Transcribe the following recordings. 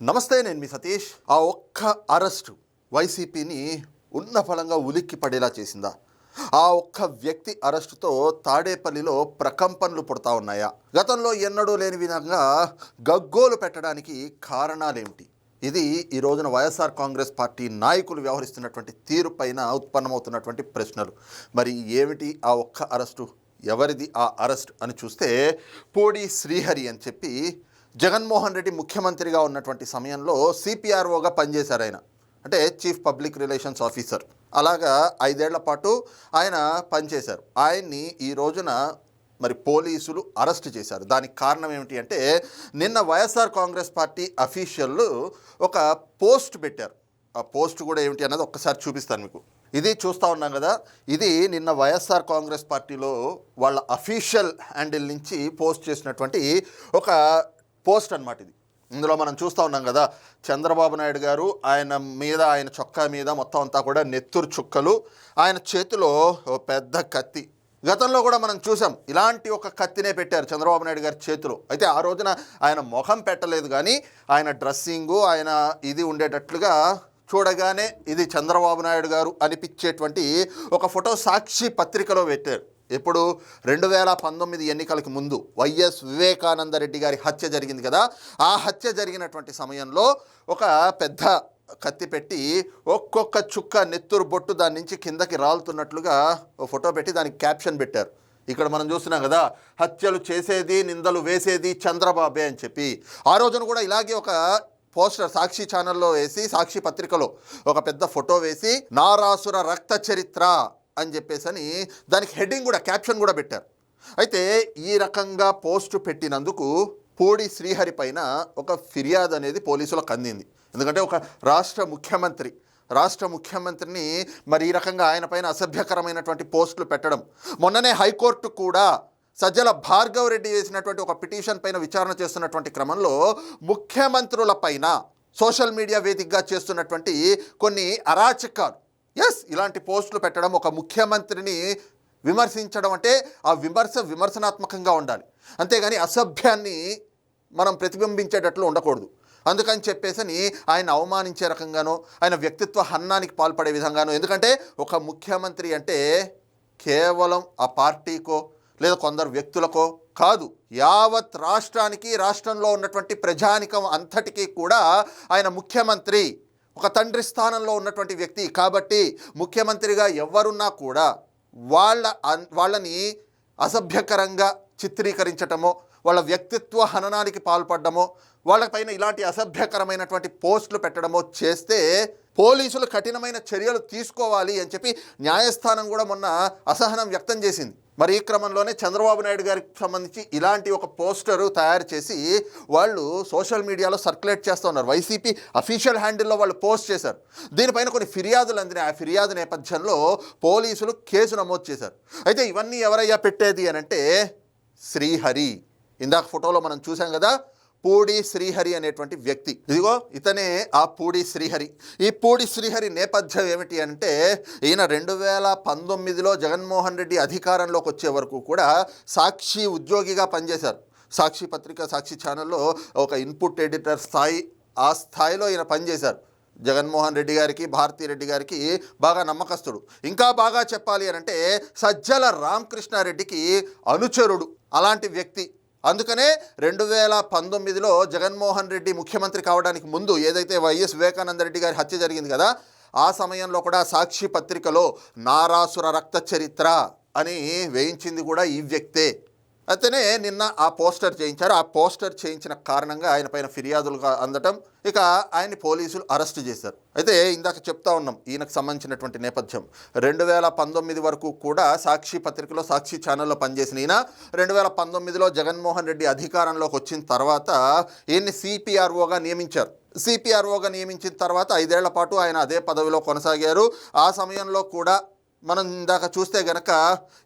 నమస్తే, నేను మీ సతీష్. ఆ ఒక్క అరెస్టు వైసీపీని ఉన్న ఫలంగా ఉలిక్కి పడేలా చేసిందా? ఆ ఒక్క వ్యక్తి అరెస్టుతో తాడేపల్లిలో ప్రకంపనలు పుడతా ఉన్నాయా? గతంలో ఎన్నడూ లేని విధంగా గగ్గోలు పెట్టడానికి కారణాలేమిటి? ఇది ఈ రోజున వైఎస్ఆర్ కాంగ్రెస్ పార్టీ నాయకులు వ్యవహరిస్తున్నటువంటి తీరు పైన ఉత్పన్నమవుతున్నటువంటి ప్రశ్నలు. మరి ఏమిటి ఆ ఒక్క అరెస్టు? ఎవరిది ఆ అరెస్ట్ అని చూస్తే, పూడి శ్రీహరి అని చెప్పి జగన్మోహన్ రెడ్డి ముఖ్యమంత్రిగా ఉన్నటువంటి సమయంలో సిపిఆర్ఓగా పనిచేశారు ఆయన. అంటే చీఫ్ పబ్లిక్ రిలేషన్స్ ఆఫీసర్. అలాగా 5 ఏళ్ల పాటు ఆయన పనిచేశారు. ఆయన్ని ఈ రోజున మరి పోలీసులు అరెస్ట్ చేశారు. దానికి కారణం ఏమిటి అంటే, నిన్న వైఎస్ఆర్ కాంగ్రెస్ పార్టీ అఫీషియల్లు ఒక పోస్ట్ పెట్టారు. ఆ పోస్ట్ కూడా ఏమిటి అన్నది ఒక్కసారి చూపిస్తాను మీకు. ఇది చూస్తూ ఉన్నాం కదా, ఇది నిన్న వైఎస్ఆర్ కాంగ్రెస్ పార్టీలో వాళ్ళ అఫీషియల్ హ్యాండిల్ నుంచి పోస్ట్ చేసినటువంటి ఒక పోస్ట్ అన్నమాట ఇది. ఇందులో మనం చూస్తూ ఉన్నాం కదా, చంద్రబాబు నాయుడు గారు ఆయన చొక్కా మీద మొత్తం అంతా కూడా నెత్తురు చుక్కలు, ఆయన చేతిలో పెద్ద కత్తి. గతంలో కూడా మనం చూసాం, ఇలాంటి ఒక కత్తినే పెట్టారు చంద్రబాబు నాయుడు గారి చేతిలో. అయితే ఆ రోజున ఆయన ముఖం పెట్టలేదు, కానీ ఆయన డ్రెస్సింగు, ఆయన ఇది ఉండేటట్లుగా చూడగానే ఇది చంద్రబాబు నాయుడు గారు అనిపించేటువంటి ఒక ఫోటో సాక్షి పత్రికలో పెట్టారు. ఇప్పుడు 2019 ఎన్నికలకు ముందు వైఎస్ వివేకానందరెడ్డి గారి హత్య జరిగింది కదా, ఆ హత్య జరిగినటువంటి సమయంలో ఒక పెద్ద కత్తి పెట్టి ఒక్కొక్క చుక్క నెత్తురు బొట్టు దాని నుంచి కిందకి రాలుతున్నట్లుగా ఓ ఫోటో పెట్టి దానికి క్యాప్షన్ పెట్టారు. ఇక్కడ మనం చూస్తున్నాం కదా, హత్యలు చేసేది, నిందలు వేసేది చంద్రబాబే అని చెప్పి. ఆ రోజున కూడా ఇలాగే ఒక పోస్టర్ సాక్షి ఛానల్లో వేసి, సాక్షి పత్రికలో ఒక పెద్ద ఫోటో వేసి, నారాసుర రక్త చరిత్ర అని చెప్పేసి దానికి హెడ్డింగ్ కూడా, క్యాప్షన్ కూడా పెట్టారు. అయితే ఈ రకంగా పోస్టు పెట్టినందుకు పూడి శ్రీహరి పైన ఒక ఫిర్యాదు అనేది పోలీసులకు అందింది. ఎందుకంటే ఒక రాష్ట్ర ముఖ్యమంత్రిని మరి ఈ రకంగా ఆయన పైన అసభ్యకరమైనటువంటి పోస్టులు పెట్టడం. మొన్ననే హైకోర్టు కూడా సజ్జల భార్గవ్ రెడ్డి వేసినటువంటి ఒక పిటిషన్ పైన విచారణ చేస్తున్నటువంటి క్రమంలో ముఖ్యమంత్రుల పైన సోషల్ మీడియా వేదికగా చేస్తున్నటువంటి కొన్ని అరాచకాలు, ఇలాంటి పోస్టులు పెట్టడం, ఒక ముఖ్యమంత్రిని విమర్శించడం అంటే ఆ విమర్శనాత్మకంగా ఉండాలి, అంతేగాని అసభ్యాన్ని మనం ప్రతిబింబించేటట్లు ఉండకూడదు. అందుకని చెప్పేసి ఆయన అవమానించే రకంగానో, ఆయన వ్యక్తిత్వ హననానికి పాల్పడే విధంగానో. ఎందుకంటే ఒక ముఖ్యమంత్రి అంటే కేవలం ఆ పార్టీకో లేదా కొందరు వ్యక్తులకో కాదు, యావత్ రాష్ట్రానికి, రాష్ట్రంలో ఉన్నటువంటి ప్రజానికం అంతటికీ కూడా ఆయన ముఖ్యమంత్రి, ఒక తండ్రి స్థానంలో ఉన్నటువంటి వ్యక్తి. కాబట్టి ముఖ్యమంత్రిగా ఎవరున్నా కూడా వాళ్ళని అసభ్యకరంగా చిత్రీకరించటమో, వాళ్ళ వ్యక్తిత్వ హననానికి పాల్పడమో, వాళ్ళపైన ఇలాంటి అసభ్యకరమైనటువంటి పోస్టులు పెట్టడమో చేస్తే పోలీసులు కఠినమైన చర్యలు తీసుకోవాలి అని చెప్పి న్యాయస్థానం కూడా మొన్న అసహనం వ్యక్తం చేసింది. మరి ఈ క్రమంలోనే చంద్రబాబు నాయుడు గారికి సంబంధించి ఇలాంటి ఒక పోస్టరు తయారు చేసి వాళ్ళు సోషల్ మీడియాలో సర్క్యులేట్ చేస్తూ ఉన్నారు. వైసీపీ అఫీషియల్ హ్యాండిల్లో వాళ్ళు పోస్ట్ చేశారు. దీనిపైన కొన్ని ఫిర్యాదులు అందినాయి. ఆ ఫిర్యాదు నేపథ్యంలో పోలీసులు కేసు నమోదు చేశారు. అయితే ఇవన్నీ ఎవరయ్యా పెట్టేది అని అంటే, శ్రీహరి. ఇందాక ఫోటోలో మనం చూసాం కదా, పూడి శ్రీహరి అనేటువంటి వ్యక్తి. ఇదిగో ఇతనే ఆ పూడి శ్రీహరి. ఈ పూడి శ్రీహరి నేపథ్యం ఏమిటి అంటే, ఈయన 2019లో జగన్మోహన్ రెడ్డి అధికారంలోకి వచ్చే వరకు కూడా సాక్షి ఉద్యోగిగా పనిచేశారు. సాక్షి పత్రిక, సాక్షి ఛానల్లో ఒక ఇన్పుట్ ఎడిటర్ స్థాయి, ఆ స్థాయిలో ఈయన పనిచేశారు. జగన్మోహన్ రెడ్డి గారికి, భారతిరెడ్డి గారికి బాగా నమ్మకస్తుడు. ఇంకా బాగా చెప్పాలి అని అంటే సజ్జల రామకృష్ణారెడ్డికి అనుచరుడు, అలాంటి వ్యక్తి. అందుకనే 2019లో జగన్మోహన్ రెడ్డి ముఖ్యమంత్రి కావడానికి ముందు ఏదైతే వైఎస్ వివేకానందరెడ్డి గారి హత్య జరిగింది కదా, ఆ సమయంలో కూడా సాక్షి పత్రికలో నారాసుర రక్త చరిత్ర అని వేయించింది కూడా ఈ వ్యక్తే. అయితేనే నిన్న ఆ పోస్టర్ చేయించారు. ఆ పోస్టర్ చేయించిన కారణంగా ఆయన పైన ఫిర్యాదులుగా అందటం, ఇక ఆయన్ని పోలీసులు అరెస్ట్ చేశారు. అయితే ఇందాక చెప్తా ఉన్నాం ఈయనకు సంబంధించినటువంటి నేపథ్యం. 2019 వరకు కూడా సాక్షి పత్రికలో, సాక్షి ఛానల్లో పనిచేసిన ఈయన 2019లో జగన్మోహన్ రెడ్డి అధికారంలోకి వచ్చిన తర్వాత ఈయన్ని సిపిఆర్ఓగా నియమించారు. సిపిఆర్ఓగా నియమించిన తర్వాత 5 ఏళ్ల పాటు ఆయన అదే పదవిలో కొనసాగారు. ఆ సమయంలో కూడా మనం ఇందాక చూస్తే గనక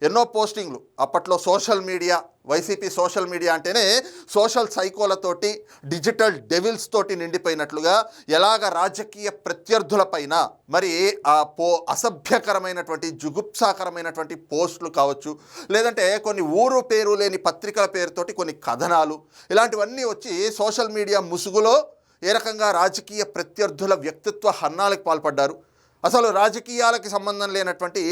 ఎన్నో పోస్టింగ్లు, అప్పట్లో social media, YCP social media అంటేనే సోషల్ సైకోలతోటి, డిజిటల్ డెవిల్స్ తోటి నిండిపోయినట్లుగా, ఎలాగ రాజకీయ ప్రత్యర్థులపైన మరి ఆ అసభ్యకరమైనటువంటి, జుగుప్సాకరమైనటువంటి పోస్టులు కావచ్చు, లేదంటే కొన్ని ఊరు పేరు లేని పత్రికల పేరుతోటి కొన్ని కథనాలు, ఇలాంటివన్నీ వచ్చి సోషల్ మీడియా ముసుగులో ఏ రకంగా రాజకీయ ప్రత్యర్థుల వ్యక్తిత్వ హననాలకు పాల్పడ్డారు. అసలు రాజకీయాలకి సంబంధం లేనటువంటి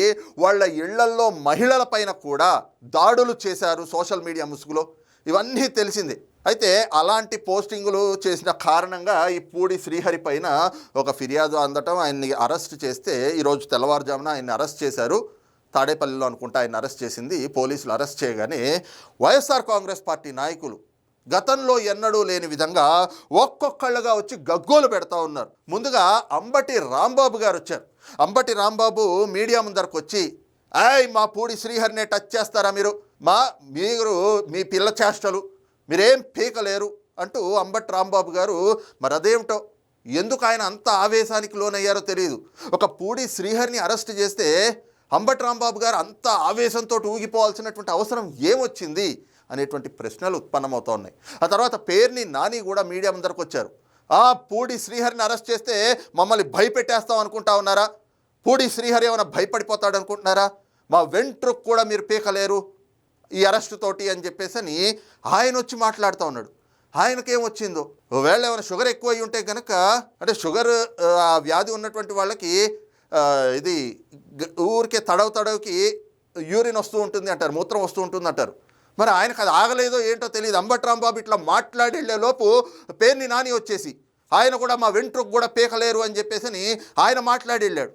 వాళ్ళ ఇళ్లల్లో మహిళల పైన కూడా దాడులు చేశారు సోషల్ మీడియా ముసుగులో. ఇవన్నీ తెలిసిందే. అయితే అలాంటి పోస్టింగులు చేసిన కారణంగా ఈ పూడి శ్రీహరి పైన ఒక ఫిర్యాదు అందటం, ఆయన్ని అరెస్ట్ చేస్తే ఈరోజు తెల్లవారుజామున ఆయన్ని అరెస్ట్ చేశారు. తాడేపల్లిలో అనుకుంటా ఆయన అరెస్ట్ చేసింది. పోలీసులు అరెస్ట్ చేయగానే వైఎస్ఆర్ కాంగ్రెస్ పార్టీ నాయకులు గతంలో ఎన్నడూ లేని విధంగా ఒక్కొక్కళ్ళుగా వచ్చి గగ్గోలు పెడతా ఉన్నారు. ముందుగా అంబటి రాంబాబు గారు వచ్చారు. అంబటి రాంబాబు మీడియా ముందరకు వచ్చి, మా పూడి శ్రీహరినే టచ్ చేస్తారా మీరు మీ పిల్ల చేష్టలు మీరేం పీకలేరు అంటూ అంబటి రాంబాబు గారు మరి అదేమిటో ఎందుకు ఆయన అంత ఆవేశానికి లోనయ్యారో తెలియదు. ఒక పూడి శ్రీహరిని అరెస్ట్ చేస్తే అంబటి రాంబాబు గారు అంత ఆవేశంతో ఊగిపోవాల్సినటువంటి అవసరం ఏమొచ్చింది అనేటువంటి ప్రశ్నలు ఉత్పన్నమవుతూ ఉన్నాయి. ఆ తర్వాత పేర్ని నాని కూడా మీడియా ముందరకు వచ్చారు. పూడి శ్రీహరిని అరెస్ట్ చేస్తే మమ్మల్ని భయపెట్టేస్తాం అనుకుంటా ఉన్నారా? పూడి శ్రీహరి ఏమైనా భయపడిపోతాడు అనుకుంటున్నారా? మా వెంట్రుకు కూడా మీరు పీకలేరు ఈ అరెస్టు తోటి అని చెప్పేసి ఆయన వచ్చి మాట్లాడుతూ ఉన్నాడు. ఆయనకేమొచ్చిందో, ఒకవేళ ఏమైనా షుగర్ ఎక్కువ అయి ఉంటే కనుక, అంటే షుగర్ వ్యాధి ఉన్నటువంటి వాళ్ళకి ఇది ఊరికే తడవుకి యూరిన్ వస్తూ ఉంటుంది అంటారు, మూత్రం వస్తూ ఉంటుంది అంటారు. మరి ఆయనకు అది ఆగలేదో ఏంటో తెలియదు. అంబటి రాంబాబు ఇట్లా మాట్లాడే లోపు పేర్ని నాని వచ్చేసి ఆయన కూడా మా వెంట్రుకు కూడా పీకలేరు అని చెప్పేసి ఆయన మాట్లాడి వెళ్ళాడు.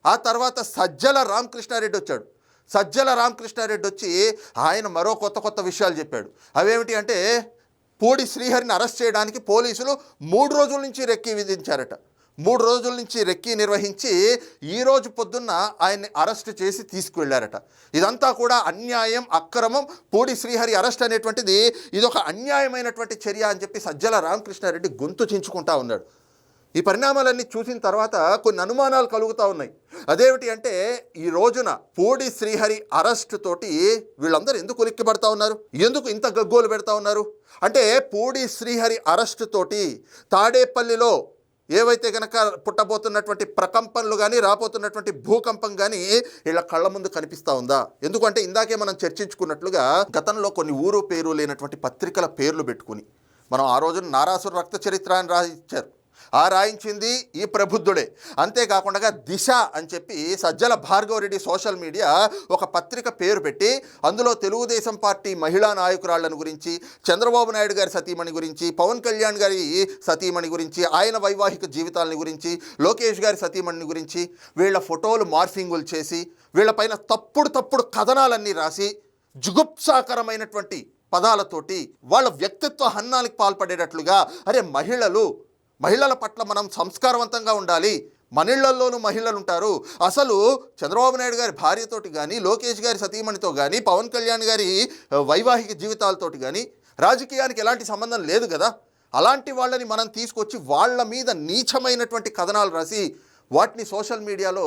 ఆ తర్వాత సజ్జల రామకృష్ణారెడ్డి వచ్చాడు. సజ్జల రామకృష్ణారెడ్డి వచ్చి ఆయన మరో కొత్త విషయాలు చెప్పాడు. అవేమిటి అంటే, పూడి శ్రీహరిని అరెస్ట్ చేయడానికి పోలీసులు 3 రోజుల నుంచి రెక్కీ విధించారట. 3 రోజుల నుంచి రెక్కీ నిర్వహించి ఈరోజు పొద్దున్న ఆయన్ని అరెస్ట్ చేసి తీసుకువెళ్ళారట. ఇదంతా కూడా అన్యాయం, అక్రమం. పూడి శ్రీహరి అరెస్ట్ అనేటువంటిది ఇదొక అన్యాయమైనటువంటి చర్య అని చెప్పి సజ్జల రామకృష్ణారెడ్డి గొంతు చించుకుంటా ఉన్నాడు. ఈ పరిణామాలన్నీ చూసిన తర్వాత కొన్ని అనుమానాలు కలుగుతూ ఉన్నాయి. అదేమిటి అంటే, ఈ రోజున పూడి శ్రీహరి అరెస్ట్ తోటి వీళ్ళందరూ ఎందుకు ఉలిక్కిపడతా ఉన్నారు, ఎందుకు ఇంత గగ్గోలు పెడతా ఉన్నారు అంటే, పూడి శ్రీహరి అరెస్ట్ తోటి తాడేపల్లిలో ఏవైతే కనుక పుట్టబోతున్నటువంటి ప్రకంపనలు కానీ, రాబోతున్నటువంటి భూకంపం కానీ వీళ్ళ కళ్ళ ముందు కనిపిస్తూ ఉందా? ఎందుకంటే ఇందాకే మనం చర్చించుకున్నట్లుగా గతంలో కొన్ని ఊరు పేరు లేనటువంటి పత్రికల పేర్లు పెట్టుకుని మనం ఆ రోజున నారాసుర రక్త చరిత్ర అని రాయించారు. రాయించింది ఈ ప్రబుద్ధుడే. అంతేకాకుండా దిశ అని చెప్పి సజ్జల భార్గవరెడ్డి సోషల్ మీడియా ఒక పత్రిక పేరు పెట్టి అందులో తెలుగుదేశం పార్టీ మహిళా నాయకురాళ్లను గురించి, చంద్రబాబు నాయుడు గారి సతీమణి గురించి, పవన్ కళ్యాణ్ గారి సతీమణి గురించి, ఆయన వైవాహిక జీవితాలని గురించి, లోకేష్ గారి సతీమణిని గురించి వీళ్ళ ఫోటోలు మార్ఫింగులు చేసి వీళ్ళపైన తప్పుడు కథనాలన్నీ రాసి జుగుప్సాకరమైనటువంటి పదాలతోటి వాళ్ళ వ్యక్తిత్వ హననాలకు పాల్పడేటట్లుగా, అరే మహిళల పట్ల మనం సంస్కారవంతంగా ఉండాలి, మనిళ్లలోనూ మహిళలు ఉంటారు, అసలు చంద్రబాబు నాయుడు గారి భార్యతోటి కానీ, లోకేష్ గారి సతీమణితో కానీ, పవన్ కళ్యాణ్ గారి వైవాహిక జీవితాలతోటి కానీ రాజకీయానికి ఎలాంటి సంబంధం లేదు కదా, అలాంటి వాళ్ళని మనం తీసుకొచ్చి వాళ్ళ మీద నీచమైనటువంటి కథనాలు రాసి వాటిని సోషల్ మీడియాలో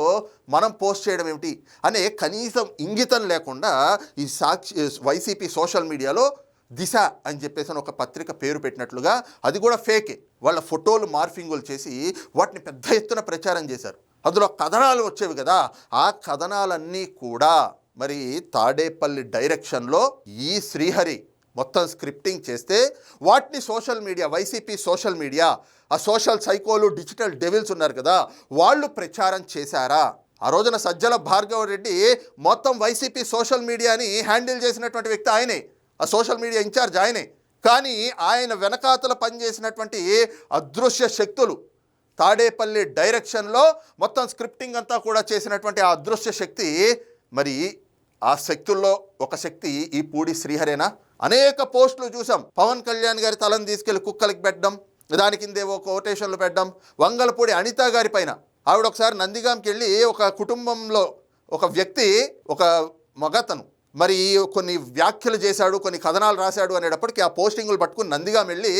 మనం పోస్ట్ చేయడం ఏమిటి అనే కనీసం ఇంగితం లేకుండా ఈ వైసీపీ సోషల్ మీడియాలో దిశ అని చెప్పేసి ఒక పత్రిక పేరు పెట్టినట్లుగా, అది కూడా ఫేకే, వాళ్ళ ఫోటోలు మార్ఫింగులు చేసి వాటిని పెద్ద ఎత్తున ప్రచారం చేశారు. అందులో కథనాలు వచ్చేవి కదా, ఆ కథనాలన్నీ కూడా మరి తాడేపల్లి డైరెక్షన్లో ఈ శ్రీహరి మొత్తం స్క్రిప్టింగ్ చేస్తే వాటిని social media, YCP social media, ఆ సోషల్ సైకోలు, డిజిటల్ డెవిల్స్ ఉన్నారు కదా, వాళ్ళు ప్రచారం చేశారా? ఆ రోజున సజ్జల భార్గవరెడ్డి మొత్తం వైసీపీ సోషల్ మీడియాని హ్యాండిల్ చేసినటువంటి వ్యక్తి ఆయనే, ఆ సోషల్ మీడియా ఇన్ఛార్జ్ ఆయనే. కానీ ఆయన వెనకాతల పనిచేసినటువంటి అదృశ్య శక్తులు, తాడేపల్లి డైరెక్షన్లో మొత్తం స్క్రిప్టింగ్ అంతా కూడా చేసినటువంటి ఆ అదృశ్య శక్తి, మరి ఆ శక్తుల్లో ఒక శక్తి ఈ పూడి శ్రీహరేనా? అనేక పోస్టులు చూసాం. పవన్ కళ్యాణ్ గారి తలను తీసుకెళ్లి కుక్కలకి పెట్టడం, దాని కిందేవో కోటేషన్లు పెట్టడం. వంగలపూడి అనిత గారి పైన ఆవిడ ఒకసారి నందిగాంకి వెళ్ళి ఒక కుటుంబంలో ఒక వ్యక్తి, ఒక మగతను మరి కొన్ని వ్యాఖ్యలు చేశాడు, కొన్ని కథనాలు రాశాడు అనేటప్పటికీ ఆ పోస్టింగులు పట్టుకుని నందిగాం వెళ్ళి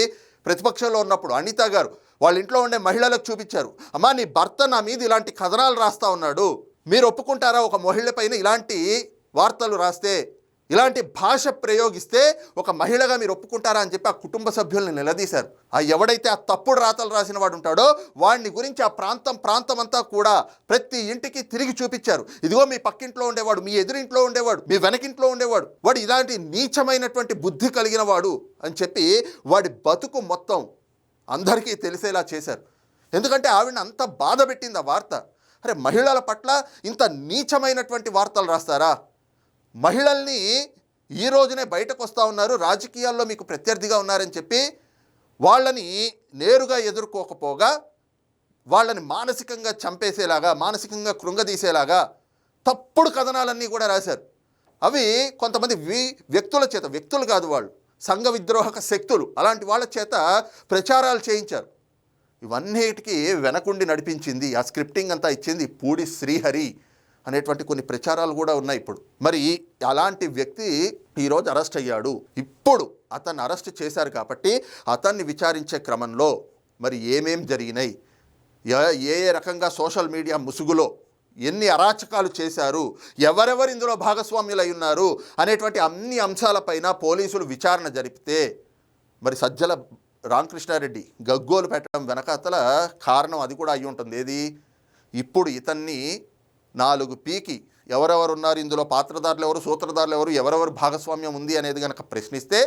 ప్రతిపక్షంలో ఉన్నప్పుడు అనిత గారు వాళ్ళ ఇంట్లో ఉండే మహిళలకు చూపించారు. అమ్మా, నీ భర్త నా మీద ఇలాంటి కథనాలు రాస్తా ఉన్నాడు, మీరు ఒప్పుకుంటారా? ఒక మహిళ పైన ఇలాంటి వార్తలు రాస్తే, ఇలాంటి భాష ప్రయోగిస్తే ఒక మహిళగా మీరు ఒప్పుకుంటారా అని చెప్పి ఆ కుటుంబ సభ్యుల్ని నిలదీశారు. ఆ ఎవడైతే ఆ తప్పుడు రాతలు రాసిన వాడు ఉంటాడో వాడిని గురించి ఆ ప్రాంతం అంతా కూడా ప్రతి ఇంటికి తిరిగి చూపించారు. ఇదిగో మీ పక్కింట్లో ఉండేవాడు, మీ ఎదురింట్లో ఉండేవాడు, మీ వెనకింట్లో ఉండేవాడు, వాడు ఇలాంటి నీచమైనటువంటి బుద్ధి కలిగిన వాడు అని చెప్పి వాడి బతుకు మొత్తం అందరికీ తెలిసేలా చేశారు. ఎందుకంటే ఆవిడని అంత బాధ పెట్టింది ఆ వార్త. అరే, మహిళల పట్ల ఇంత నీచమైనటువంటి వార్తలు రాస్తారా? మహిళల్ని ఈ రోజునే బయటకు వస్తూ ఉన్నారు, రాజకీయాల్లో మీకు ప్రత్యర్థిగా ఉన్నారని చెప్పి వాళ్ళని నేరుగా ఎదుర్కోకపోగా వాళ్ళని మానసికంగా చంపేసేలాగా, మానసికంగా కృంగదీసేలాగా తప్పుడు కథనాలన్నీ కూడా రాశారు. అవి కొంతమంది వ్యక్తుల చేత, వ్యక్తులు కాదు వాళ్ళు, సంఘ విద్రోహక శక్తులు, అలాంటి వాళ్ళ చేత ప్రచారాలు చేయించారు. ఇవన్నిటికీ వెనకుండి నడిపించింది, ఆ స్క్రిప్టింగ్ అంతా ఇచ్చింది పూడి శ్రీహరి అనేటువంటి కొన్ని ప్రచారాలు కూడా ఉన్నాయి ఇప్పుడు. మరి అలాంటి వ్యక్తి ఈరోజు అరెస్ట్ అయ్యాడు. ఇప్పుడు అతన్ని అరెస్ట్ చేశారు కాబట్టి అతన్ని విచారించే క్రమంలో మరి ఏమేం జరిగినాయి, ఏ రకంగా సోషల్ మీడియా ముసుగులో ఎన్ని అరాచకాలు చేశారు, ఎవరెవరు ఇందులో భాగస్వామ్యులై ఉన్నారు అనేటువంటి అన్ని అంశాలపైన పోలీసులు విచారణ జరిపితే మరి సజ్జల రామకృష్ణారెడ్డి గగ్గోలు పెట్టడం వెనకాతల కారణం అది కూడా అయి ఉంటుంది. ఏది? ఇప్పుడు ఇతన్ని 4 పీకి ఎవరెవరు ఉన్నారు ఇందులో, పాత్రదారులు ఎవరు, సూత్రధారులు ఎవరు, ఎవరెవరు భాగస్వామ్యం ఉంది అనేది కనుక ప్రశ్నిస్తే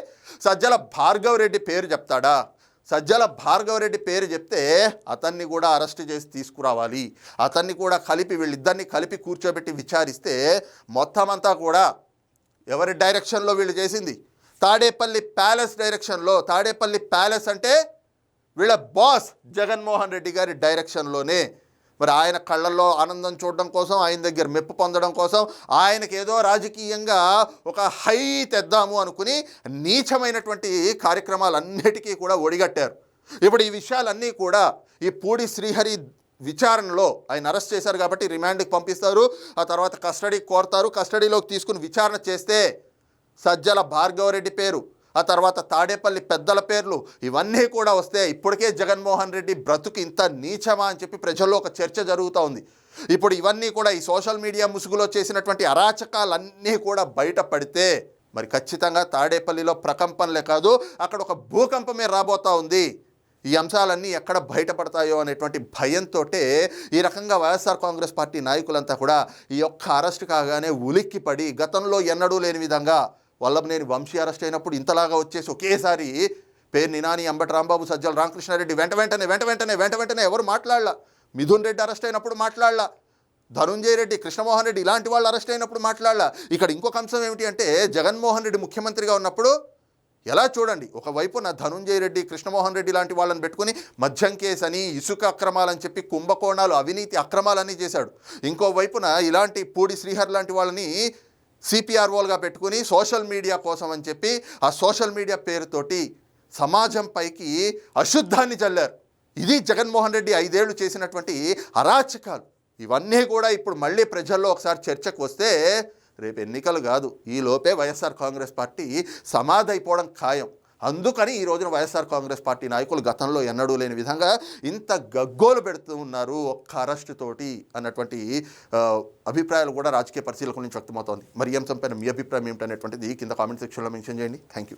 సజ్జల భార్గవరెడ్డి పేరు చెప్తాడా? సజ్జల భార్గవరెడ్డి పేరు చెప్తే అతన్ని కూడా అరెస్ట్ చేసి తీసుకురావాలి. అతన్ని కూడా కలిపి, వీళ్ళిద్దరిని కలిపి కూర్చోబెట్టి విచారిస్తే మొత్తం అంతా కూడా ఎవరి డైరెక్షన్లో వీళ్ళు చేసింది? తాడేపల్లి ప్యాలెస్ డైరెక్షన్లో. తాడేపల్లి ప్యాలెస్ అంటే వీళ్ళ బాస్ జగన్మోహన్ రెడ్డి గారి డైరెక్షన్లోనే. మరి ఆయన కళ్ళల్లో ఆనందం చూడడం కోసం, ఆయన దగ్గర మెప్పు పొందడం కోసం, ఆయనకి ఏదో రాజకీయంగా ఒక హై తెద్దాము అనుకుని నీచమైనటువంటి కార్యక్రమాలన్నిటికీ కూడా ఒడిగట్టారు. ఇప్పుడు ఈ విషయాలన్నీ కూడా ఈ పూడి శ్రీహరి విచారణలో ఆయన అరెస్ట్ చేశారు కాబట్టి రిమాండ్కి పంపిస్తారు, ఆ తర్వాత కస్టడీకి కోరతారు. కస్టడీలోకి తీసుకుని విచారణ చేస్తే సజ్జల భార్గవరెడ్డి పేరు, ఆ తర్వాత తాడేపల్లి పెద్దల పేర్లు ఇవన్నీ కూడా వస్తే ఇప్పటికే జగన్మోహన్ రెడ్డి బ్రతుకు ఇంత నీచమా అని చెప్పి ప్రజల్లో ఒక చర్చ జరుగుతూ ఉంది. ఇప్పుడు ఇవన్నీ కూడా ఈ సోషల్ మీడియా ముసుగులో చేసినటువంటి అరాచకాలన్నీ కూడా బయటపడితే మరి ఖచ్చితంగా తాడేపల్లిలో ప్రకంపనలే కాదు, అక్కడ ఒక భూకంపమే రాబోతూ ఉంది. ఈ అంశాలన్నీ ఎక్కడ బయటపడతాయో అనేటువంటి భయంతో ఈ రకంగా వైఎస్ఆర్ కాంగ్రెస్ పార్టీ నాయకులంతా కూడా ఈ యొక్క అరెస్ట్ కాగానే ఉలిక్కిపడి, గతంలో ఎన్నడూ లేని విధంగా వల్లభనేని వంశీ అరెస్ట్ అయినప్పుడు ఇంతలాగా వచ్చేసి ఒకేసారి పేర్ని నాని, అంబటి రాంబాబు, సజ్జల రామకృష్ణారెడ్డి వెంట వెంటనే ఎవరు మాట్లాడలా. మిథున్ రెడ్డి అరెస్ట్ అయినప్పుడు మాట్లాడలా. ధనుంజయ రెడ్డి, కృష్ణమోహన్ రెడ్డి ఇలాంటి వాళ్ళు అరెస్ట్ అయినప్పుడు మాట్లాడలా. ఇక్కడ ఇంకొక అంశం ఏమిటి అంటే జగన్మోహన్ రెడ్డి ముఖ్యమంత్రిగా ఉన్నప్పుడు ఎలా చూడండి, ఒకవైపున ధనుంజయ రెడ్డి, కృష్ణమోహన్ రెడ్డి లాంటి వాళ్ళని పెట్టుకుని మద్యం కేసు అని, ఇసుక అక్రమాలని చెప్పి కుంభకోణాలు, అవినీతి అక్రమాలన్నీ చేశాడు. ఇంకోవైపున ఇలాంటి పూడి శ్రీహరి లాంటి వాళ్ళని సిపిఆర్ఓలుగా పెట్టుకుని సోషల్ మీడియా కోసం అని చెప్పి ఆ సోషల్ మీడియా పేరుతోటి సమాజం పైకి అశుద్ధాన్ని చల్లారు. ఇది జగన్మోహన్ రెడ్డి 5 ఏళ్ళు చేసినటువంటి అరాచకాలు. ఇవన్నీ కూడా ఇప్పుడు మళ్ళీ ప్రజల్లో ఒకసారి చర్చకు వస్తే రేపు ఎన్నికలు కాదు, ఈ లోపే వైఎస్ఆర్ కాంగ్రెస్ పార్టీ సమాధి అయిపోవడం ఖాయం. అందుకని ఈ రోజున వైఎస్ఆర్ కాంగ్రెస్ పార్టీ నాయకులు గతంలో ఎన్నడూ లేని విధంగా ఇంత గగ్గోలు పెడుతూ ఉన్నారు ఒక్క అరెస్ట్ తోటి అన్నటువంటి అభిప్రాయాలు కూడా రాజకీయ పరిశీలకుల నుంచి వ్యక్తమవుతోంది. మరి ఈ అంశంపైన మీ అభిప్రాయం ఏమిటనేటువంటిది కింద కామెంట్ సెక్షన్లో మెన్షన్ చేయండి. Thank you.